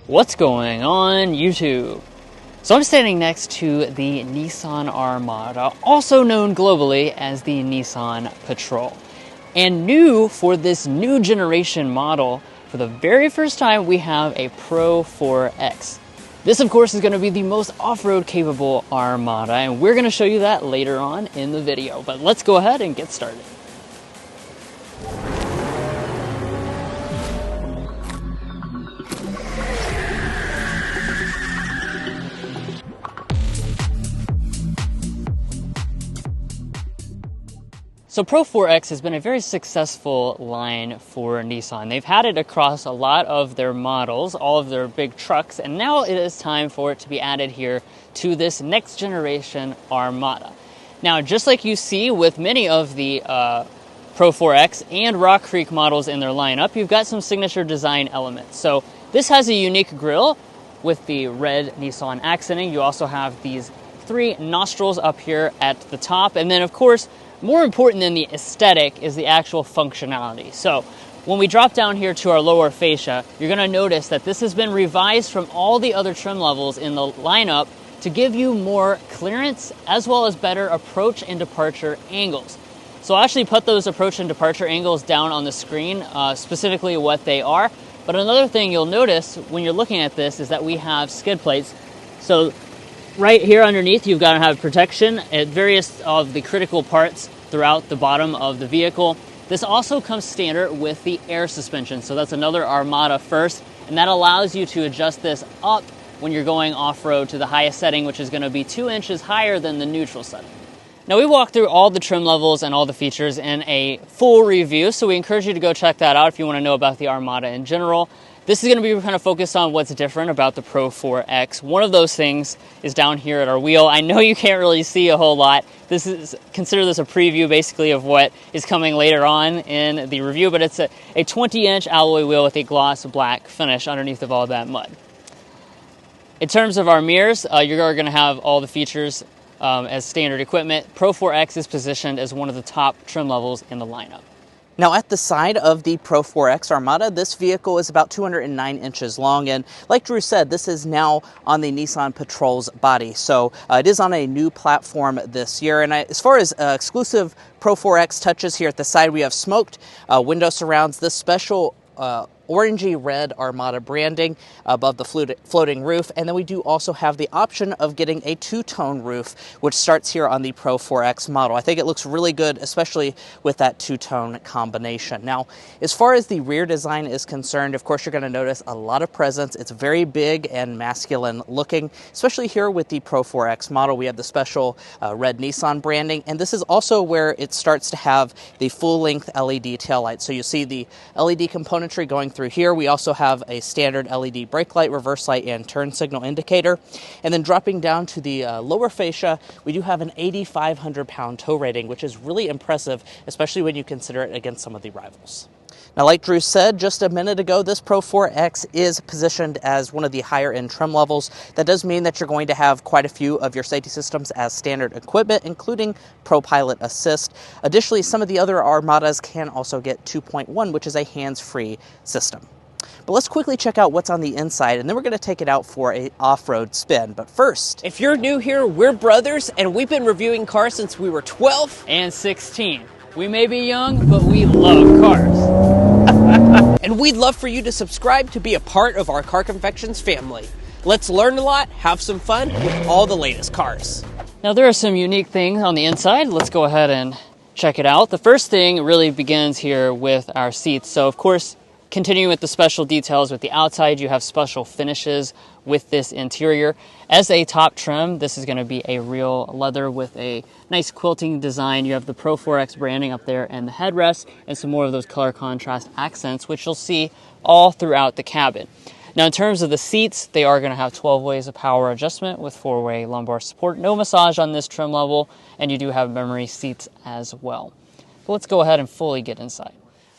What's going on YouTube? So I'm standing next to the Nissan Armada, also known globally as the Nissan Patrol. And new for this new generation model, for the very first time we have a Pro-4X. This of course is going to be the most off-road capable Armada, and we're going to show you that later on in the video. But let's go ahead and get started. So Pro-4X has been a very successful line for Nissan. They've had it across a lot of their models, all of their big trucks, and now it is time for it to be added here to this next generation Armada. Now, just like you see with many of the Pro-4X and Rock Creek models in their lineup, you've got some signature design elements. So this has a unique grille with the red Nissan accenting. You also have these 3 nostrils up here at the top, and then of course, more important than the aesthetic is the actual functionality. So when we drop down here to our lower fascia, you're going to notice that this has been revised from all the other trim levels in the lineup to give you more clearance as well as better approach and departure angles. So I'll actually put those approach and departure angles down on the screen, specifically what they are. But another thing you'll notice when you're looking at this is that we have skid plates. So right here underneath, you've got to have protection at various of the critical parts throughout the bottom of the vehicle. This also comes standard with the air suspension, so that's another Armada first, and that allows you to adjust this up when you're going off-road to the highest setting, which is going to be 2 inches higher than the neutral setting. Now, we walked through all the trim levels and all the features in a full review, so we encourage you to go check that out if you want to know about the Armada in general. This is going to be kind of focused on what's different about the Pro-4X. One of those things is down here at our wheel. I know you can't really see a whole lot. Consider this a preview basically of what is coming later on in the review, but it's a 20-inch alloy wheel with a gloss black finish underneath of all that mud. In terms of our mirrors, you're going to have all the features as standard equipment. Pro-4X is positioned as one of the top trim levels in the lineup. Now at the side of the Pro-4X Armada, this vehicle is about 209 inches long, and like Drew said, this is now on the Nissan Patrol's body. So it is on a new platform this year, and as far as exclusive Pro-4X touches here at the side, we have smoked window surrounds, this special orangey red Armada branding above the floating roof, and then we do also have the option of getting a 2-tone roof, which starts here on the Pro-4X model. I think it looks really good, especially with that 2-tone combination. Now, as far as the rear design is concerned, of course, you're going to notice a lot of presence. It's very big and masculine looking, especially here with the Pro-4X model. We have the special red Nissan branding, and this is also where it starts to have the full-length LED taillight. So you see the LED componentry going through here. We also have a standard LED brake light, reverse light, and turn signal indicator. And then dropping down to the lower fascia, we do have an 8,500 pound tow rating, which is really impressive, especially when you consider it against some of the rivals. Now, like Drew said just a minute ago, this Pro-4X is positioned as one of the higher end trim levels. That does mean that you're going to have quite a few of your safety systems as standard equipment, including ProPilot Assist. Additionally, some of the other Armadas can also get 2.1, which is a hands-free system. But let's quickly check out what's on the inside, and then we're going to take it out for an off-road spin. But first, if you're new here, we're brothers, and we've been reviewing cars since we were 12 and 16. We may be young, but we love cars. And we'd love for you to subscribe to be a part of our Car Confections family. Let's learn a lot, have some fun with all the latest cars. Now, there are some unique things on the inside. Let's go ahead and check it out. The first thing really begins here with our seats. So, of course, continuing with the special details with the outside, you have special finishes with this interior. As a top trim, this is going to be a real leather with a nice quilting design. You have the Pro-4X branding up there and the headrest and some more of those color contrast accents, which you'll see all throughout the cabin. Now, in terms of the seats, they are going to have 12 ways of power adjustment with 4-way lumbar support. No massage on this trim level, and you do have memory seats as well. But let's go ahead and fully get inside.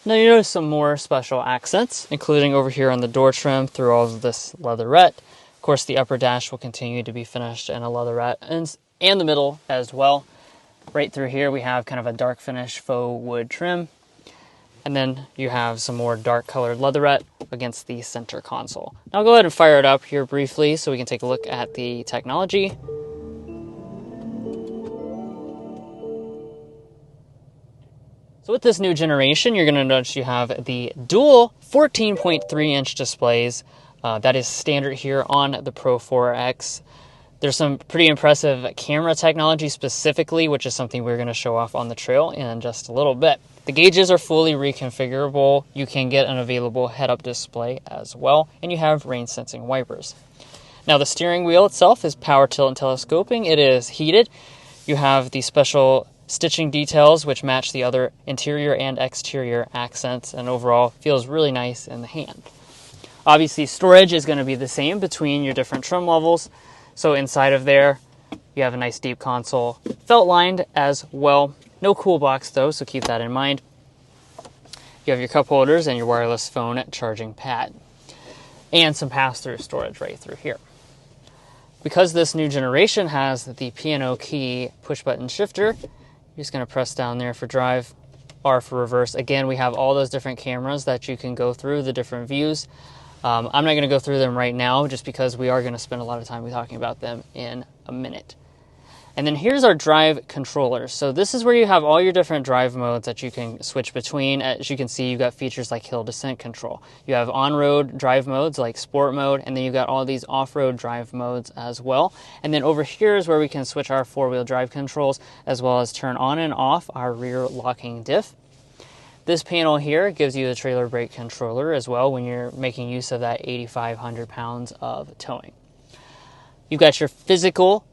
Now you notice some more special accents, including over here on the door trim through all of this leatherette. Of course, the upper dash will continue to be finished in a leatherette, and the middle as well. Right through here, we have kind of a dark finish faux wood trim. And then you have some more dark colored leatherette against the center console. Now I'll go ahead and fire it up here briefly so we can take a look at the technology. So with this new generation, you're going to notice you have the dual 14.3-inch displays. That is standard here on the Pro-4X. There's some pretty impressive camera technology specifically, which is something we're going to show off on the trail in just a little bit. The gauges are fully reconfigurable. You can get an available head-up display as well, and you have rain-sensing wipers. Now the steering wheel itself is power tilt and telescoping. It is heated. You have the special stitching details which match the other interior and exterior accents, and overall feels really nice in the hand. Obviously storage is going to be the same between your different trim levels. So inside of there, you have a nice deep console, felt lined as well. No cool box though, so keep that in mind. You have your cup holders and your wireless phone charging pad, and some pass-through storage right through here. Because this new generation has the piano key push button shifter, you're just going to press down there for drive, R for reverse. Again, we have all those different cameras that you can go through, the different views. I'm not going to go through them right now just because we are going to spend a lot of time talking about them in a minute. And then here's our drive controller. So this is where you have all your different drive modes that you can switch between. As you can see, you've got features like hill descent control. You have on-road drive modes like sport mode, and then you've got all these off-road drive modes as well. And then over here is where we can switch our four-wheel drive controls, as well as turn on and off our rear locking diff. This panel here gives you the trailer brake controller as well when you're making use of that 8,500 pounds of towing. You've got your physical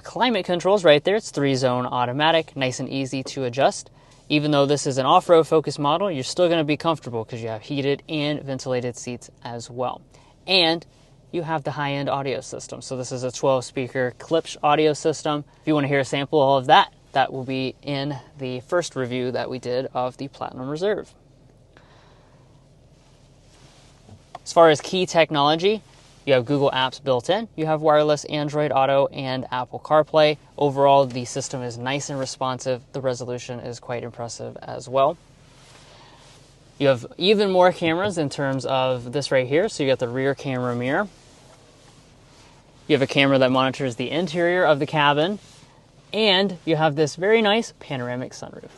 climate controls right there. It's 3-zone automatic, nice and easy to adjust. Even though this is an off-road focused model, you're still going to be comfortable because you have heated and ventilated seats as well. And you have the high-end audio system. So this is a 12-speaker Klipsch audio system. If you want to hear a sample of all of that, that will be in the first review that we did of the Platinum Reserve. As far as key technology, you have Google Apps built in, you have wireless Android Auto and Apple CarPlay. Overall, the system is nice and responsive. The resolution is quite impressive as well. You have even more cameras in terms of this right here. So you got the rear camera mirror. You have a camera that monitors the interior of the cabin. And you have this very nice panoramic sunroof.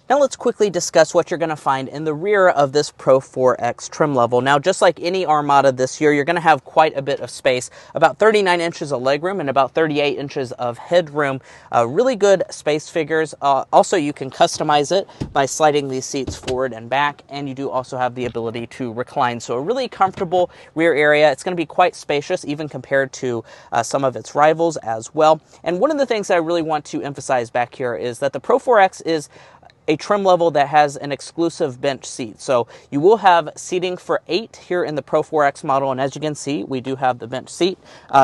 Now let's quickly discuss what you're going to find in the rear of this Pro-4X trim level. Now, just like any Armada this year, you're going to have quite a bit of space, about 39 inches of legroom and about 38 inches of headroom. Really good space figures. Also, you can customize it by sliding these seats forward and back, and you do also have the ability to recline. So a really comfortable rear area. It's going to be quite spacious, even compared to some of its rivals as well. And one of the things that I really want to emphasize back here is that the Pro-4X is a trim level that has an exclusive bench seat. So you will have seating for 8 here in the Pro-4X model, and as you can see, we do have the bench seat.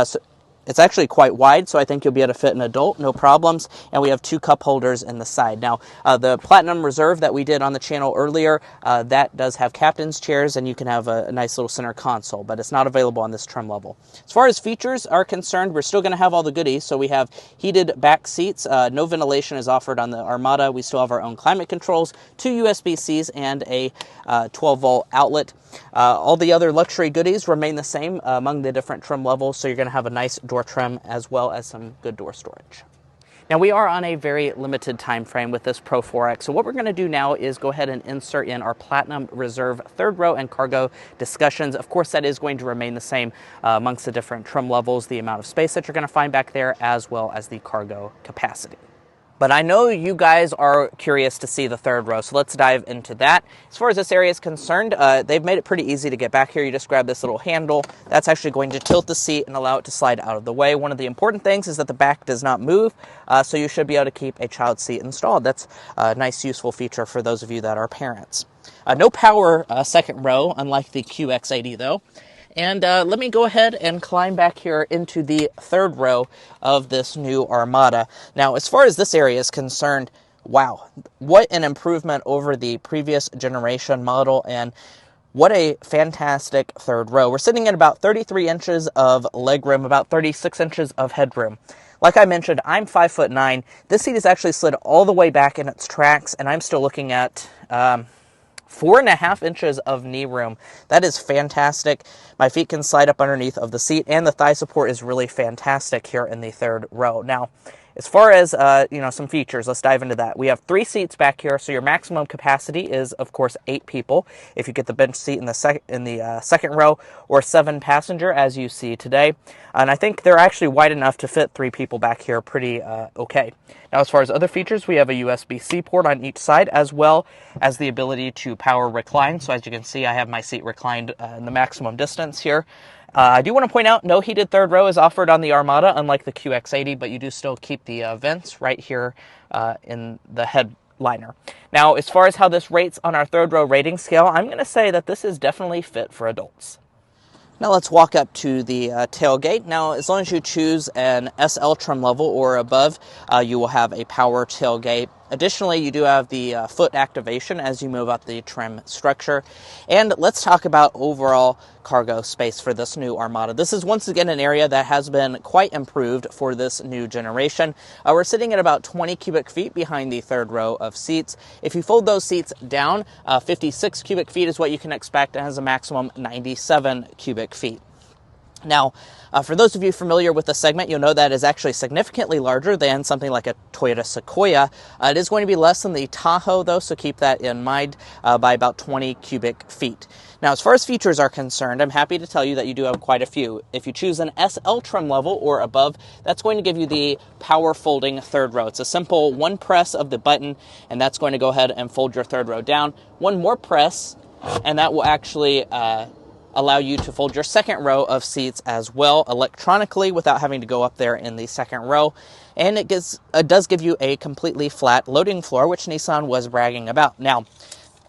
So it's actually quite wide, so I think you'll be able to fit an adult, no problems. And we have 2 cup holders in the side. Now, the Platinum Reserve that we did on the channel earlier, that does have captain's chairs, and you can have a nice little center console, but it's not available on this trim level. As far as features are concerned, we're still going to have all the goodies. So we have heated back seats. No ventilation is offered on the Armada. We still have our own climate controls, 2 USB-Cs, and a 12-volt outlet. All the other luxury goodies remain the same among the different trim levels, so you're going to have a nice door trim as well as some good door storage. Now, we are on a very limited time frame with this Pro-4X, so what we're going to do now is go ahead and insert in our Platinum Reserve third row and cargo discussions. Of course, that is going to remain the same amongst the different trim levels, the amount of space that you're going to find back there, as well as the cargo capacity. But I know you guys are curious to see the third row, so let's dive into that. As far as this area is concerned, they've made it pretty easy to get back here. You just grab this little handle. That's actually going to tilt the seat and allow it to slide out of the way. One of the important things is that the back does not move, so you should be able to keep a child seat installed. That's a nice, useful feature for those of you that are parents. No power second row, unlike the QX80 though. And let me go ahead and climb back here into the third row of this new Armada. Now, as far as this area is concerned, wow, what an improvement over the previous generation model, and what a fantastic third row. We're sitting at about 33 inches of legroom, about 36 inches of headroom. Like I mentioned, I'm 5'9". This seat is actually slid all the way back in its tracks, and I'm still looking at 4.5 inches of knee room. That is fantastic. My feet can slide up underneath of the seat, and the thigh support is really fantastic here in the third row. Now, as far as some features, let's dive into that. We have 3 seats back here, so your maximum capacity is, of course, 8 people. If you get the bench seat in the second row, or 7 passenger, as you see today. And I think they're actually wide enough to fit 3 people back here pretty okay. Now, as far as other features, we have a USB-C port on each side, as well as the ability to power recline. So as you can see, I have my seat reclined in the maximum distance here. I do want to point out, no heated third row is offered on the Armada, unlike the QX80, but you do still keep the vents right here in the headliner. Now, as far as how this rates on our third row rating scale, I'm going to say that this is definitely fit for adults. Now let's walk up to the tailgate. Now, as long as you choose an SL trim level or above, you will have a power tailgate. Additionally, you do have the foot activation as you move up the trim structure. And let's talk about overall cargo space for this new Armada. This is once again an area that has been quite improved for this new generation. We're sitting at about 20 cubic feet behind the third row of seats. If you fold those seats down, 56 cubic feet is what you can expect, and has a maximum 97 cubic feet. Now, for those of you familiar with the segment, you'll know that is actually significantly larger than something like a Toyota Sequoia. It is going to be less than the Tahoe, though, so keep that in mind, by about 20 cubic feet. Now, as far as features are concerned, I'm happy to tell you that you do have quite a few. If you choose an SL trim level or above, that's going to give you the power folding third row. It's a simple one press of the button, and that's going to go ahead and fold your third row down. One more press, and that will actually allow you to fold your second row of seats as well electronically without having to go up there in the second row. And it does give you a completely flat loading floor, which Nissan was bragging about. Now,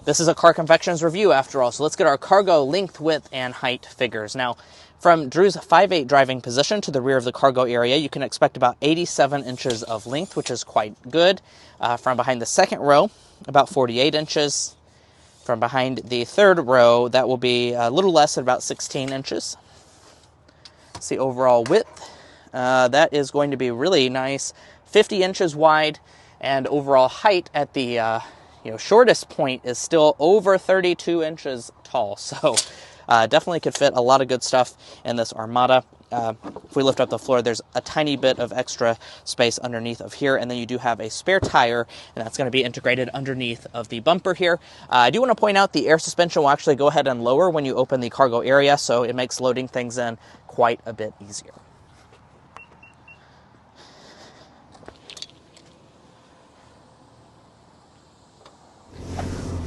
this is a Car Confections review after all, so let's get our cargo length, width, and height figures. Now, from Drew's 5'8" driving position to the rear of the cargo area, you can expect about 87 inches of length, which is quite good. From behind the second row, about 48 inches. From behind the third row, that will be a little less at about 16 inches. It's the overall width. That is going to be really nice, 50 inches wide, and overall height at the shortest point is still over 32 inches tall. So definitely could fit a lot of good stuff in this Armada. If we lift up the floor, there's a tiny bit of extra space underneath of here, and then you do have a spare tire, and that's going to be integrated underneath of the bumper here. I do want to point out the air suspension will actually go ahead and lower when you open the cargo area, so it makes loading things in quite a bit easier.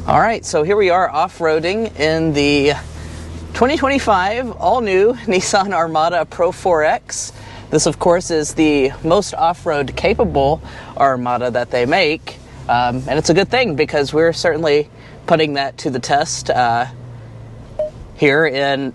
All right, so here we are off-roading in the 2025 all-new Nissan Armada Pro-4X. This, of course, is the most off-road capable Armada that they make. And it's a good thing because we're certainly putting that to the test here in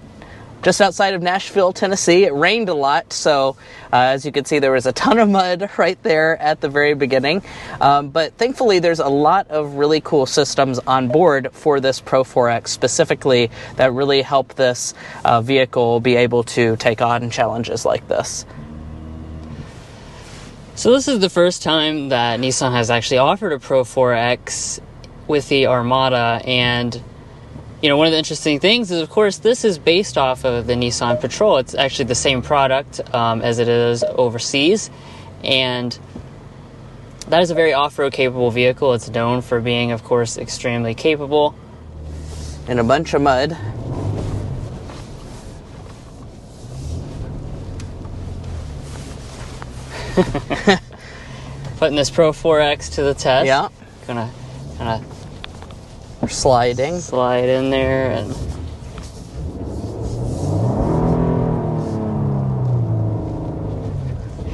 just outside of Nashville, Tennessee. It rained a lot, so as you can see, there was a ton of mud right there at the very beginning. But thankfully, there's a lot of really cool systems on board for this Pro-4X specifically that really help this vehicle be able to take on challenges like this. So this is the first time that Nissan has actually offered a Pro-4X with the Armada, and one of the interesting things is, of course, this is based off of the Nissan Patrol. It's actually the same product as it is overseas, and that is a very off-road capable vehicle. It's known for being, of course, extremely capable. In a bunch of mud. Putting this Pro-4X to the test. Yeah. Gonna kind of slide in there and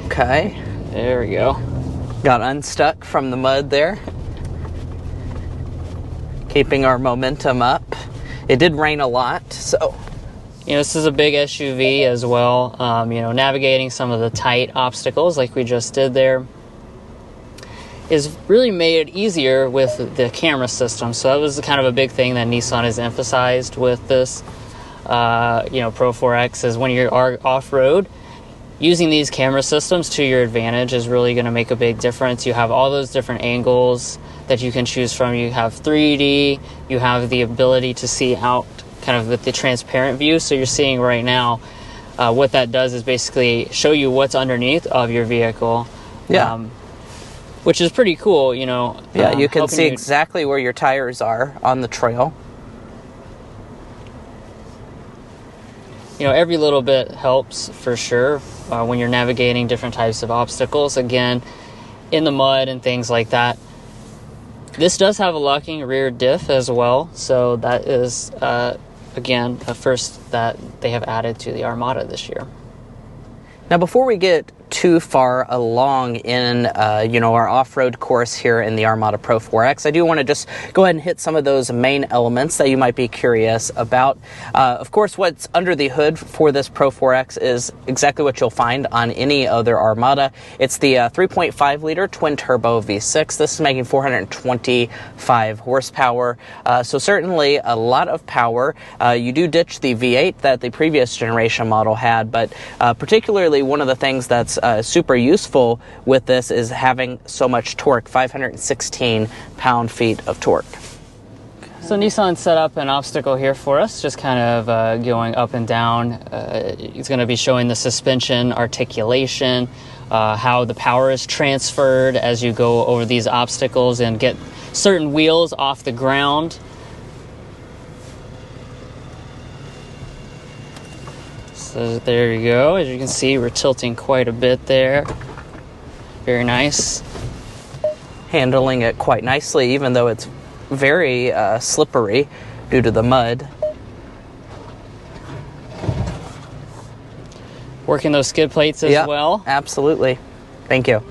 okay, there we go. Got unstuck from the mud there, keeping our momentum up. It did rain a lot, so this is a big SUV as well. Navigating some of the tight obstacles like we just did there is really made it easier with the camera system. So that was kind of a big thing that Nissan has emphasized with this, Pro-4X, is when you are off-road, using these camera systems to your advantage is really going to make a big difference. You have all those different angles that you can choose from. You have 3D, you have the ability to see out kind of with the transparent view. So you're seeing right now, what that does is basically show you what's underneath of your vehicle. Yeah. Which is pretty cool, you know. Yeah, you can see exactly where your tires are on the trail. You know, every little bit helps for sure when you're navigating different types of obstacles. Again, in the mud and things like that. This does have a locking rear diff as well, so that is, again, a first that they have added to the Armada this year. Now, before we get too far along in, our off-road course here in the Armada Pro-4X, I do want to just go ahead and hit some of those main elements that you might be curious about. Of course, what's under the hood for this Pro-4X is exactly what you'll find on any other Armada. It's the 3.5-liter twin-turbo V6. This is making 425 horsepower, so certainly a lot of power. You do ditch the V8 that the previous generation model had, but particularly one of the things that's super useful with this is having so much torque, 516 pound-feet of torque. So Nissan set up an obstacle here for us, just kind of going up and down. It's going to be showing the suspension articulation, how the power is transferred as you go over these obstacles and get certain wheels off the ground. So there you go. As you can see, we're tilting quite a bit there. Very nice. Handling it quite nicely, even though it's very slippery due to the mud. Working those skid plates as well. Absolutely. Thank you.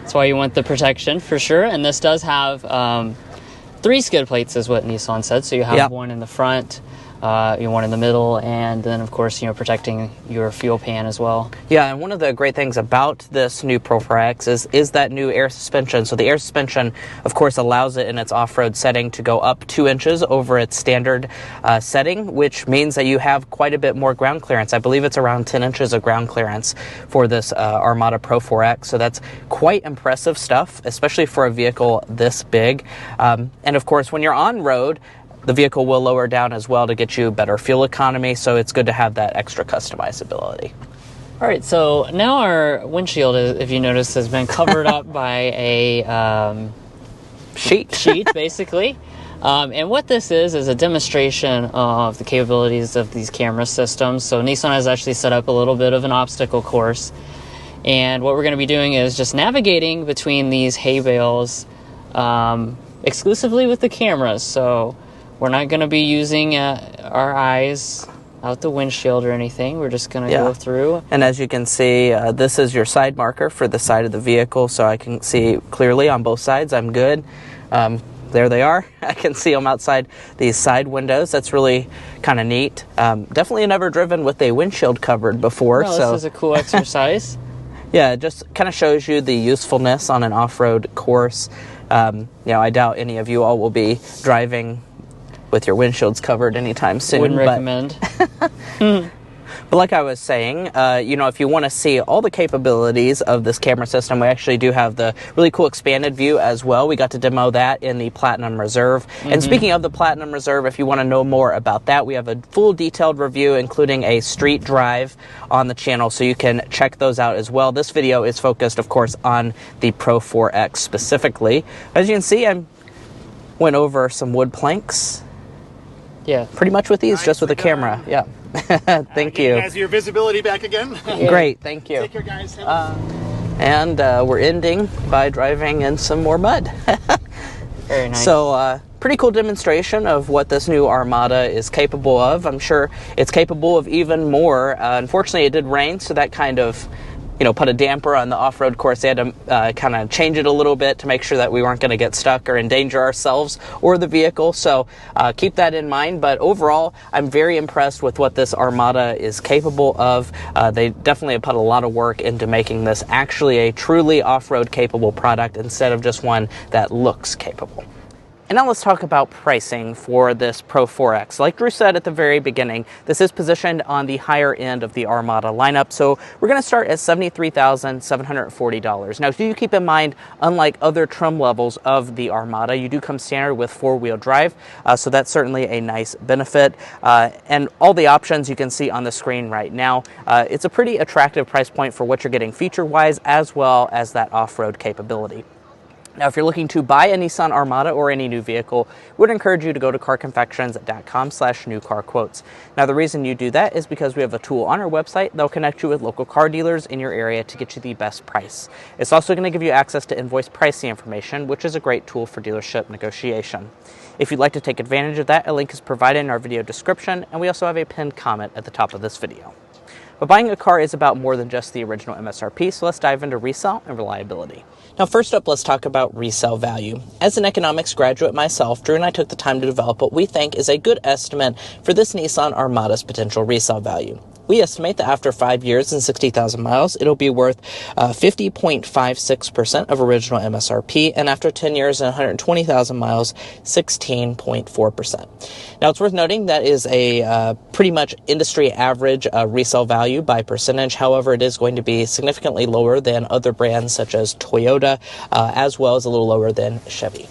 That's why you want the protection for sure. And this does have 3 skid plates is what Nissan said. So you have one in the front, one in the middle, and then of course, protecting your fuel pan as well. Yeah, and one of the great things about this new Pro-4X is that new air suspension. So the air suspension, of course, allows it in its off-road setting to go up 2 inches over its standard setting, which means that you have quite a bit more ground clearance. I believe it's around 10 inches of ground clearance for this Armada Pro-4X. So that's quite impressive stuff, especially for a vehicle this big. And of course, when you're on road, the vehicle will lower down as well to get you better fuel economy, so it's good to have that extra customizability. All right, so now our windshield, if you notice, has been covered up by a sheet, basically. And what this is a demonstration of the capabilities of these camera systems. So Nissan has actually set up a little bit of an obstacle course. And what we're going to be doing is just navigating between these hay bales exclusively with the cameras. So we're not going to be using our eyes out the windshield or anything. We're just going to go through. And as you can see, this is your side marker for the side of the vehicle, so I can see clearly on both sides. I'm good. There they are. I can see them outside these side windows. That's really kind of neat. Definitely never driven with a windshield covered before. No, this is a cool exercise. Yeah, it just kind of shows you the usefulness on an off-road course. I doubt any of you all will be driving with your windshields covered anytime soon. Wouldn't recommend. But like I was saying, if you want to see all the capabilities of this camera system, we actually do have the really cool expanded view as well. We got to demo that in the Platinum Reserve. And speaking of the Platinum Reserve, if you want to know more about that, we have a full detailed review, including a street drive on the channel, so you can check those out as well. This video is focused, of course, on the Pro-4X specifically. As you can see, I went over some wood planks. Yeah. Pretty much with these, just with the camera. Yeah. Thank you. Has your visibility back again? Great, thank you. Take care, guys. And we're ending by driving in some more mud. Very nice. So, pretty cool demonstration of what this new Armada is capable of. I'm sure it's capable of even more. Unfortunately, it did rain, so that kind of, put a damper on the off-road course. They had to kind of change it a little bit to make sure that we weren't going to get stuck or endanger ourselves or the vehicle. So keep that in mind. But overall, I'm very impressed with what this Armada is capable of. They definitely have put a lot of work into making this actually a truly off-road capable product instead of just one that looks capable. And now let's talk about pricing for this Pro-4X. Like Drew said at the very beginning, this is positioned on the higher end of the Armada lineup, so we're going to start at $73,740. Now, do keep in mind, unlike other trim levels of the Armada, you do come standard with four-wheel drive, so that's certainly a nice benefit. And all the options you can see on the screen right now. It's a pretty attractive price point for what you're getting feature-wise, as well as that off-road capability. Now, if you're looking to buy a Nissan Armada or any new vehicle, we would encourage you to go to carconfections.com/newcarquotes. Now, the reason you do that is because we have a tool on our website that'll connect you with local car dealers in your area to get you the best price. It's also going to give you access to invoice pricing information, which is a great tool for dealership negotiation. If you'd like to take advantage of that, a link is provided in our video description, and we also have a pinned comment at the top of this video. But buying a car is about more than just the original MSRP, so let's dive into resale and reliability. Now, first up, let's talk about resale value. As an economics graduate myself, Drew and I took the time to develop what we think is a good estimate for this Nissan Armada's potential resale value. We estimate that after 5 years and 60,000 miles, it'll be worth 50.56% of original MSRP, and after 10 years and 120,000 miles, 16.4%. Now, it's worth noting that is a pretty much industry average resale value by percentage. However, it is going to be significantly lower than other brands such as Toyota, as well as a little lower than Chevy.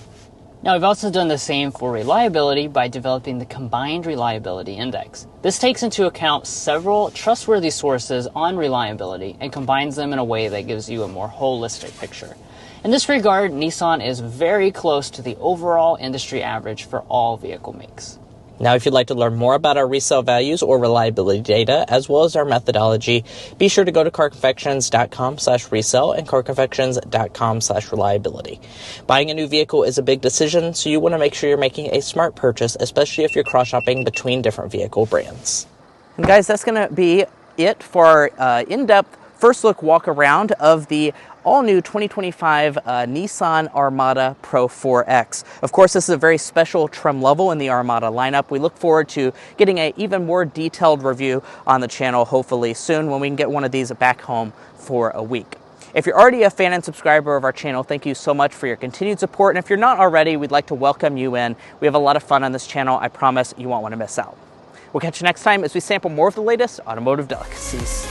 Now, we've also done the same for reliability by developing the Combined Reliability Index. This takes into account several trustworthy sources on reliability and combines them in a way that gives you a more holistic picture. In this regard, Nissan is very close to the overall industry average for all vehicle makes. Now, if you'd like to learn more about our resale values or reliability data, as well as our methodology, be sure to go to carconfections.com/resale and carconfections.com/reliability. Buying a new vehicle is a big decision, so you want to make sure you're making a smart purchase, especially if you're cross-shopping between different vehicle brands. And guys, that's going to be it for our in-depth first look walk around of the all-new 2025 Nissan Armada Pro-4X. Of course, this is a very special trim level in the Armada lineup. We look forward to getting an even more detailed review on the channel, hopefully soon, when we can get one of these back home for a week. If you're already a fan and subscriber of our channel, thank you so much for your continued support. And if you're not already, we'd like to welcome you in. We have a lot of fun on this channel. I promise you won't want to miss out. We'll catch you next time as we sample more of the latest automotive delicacies.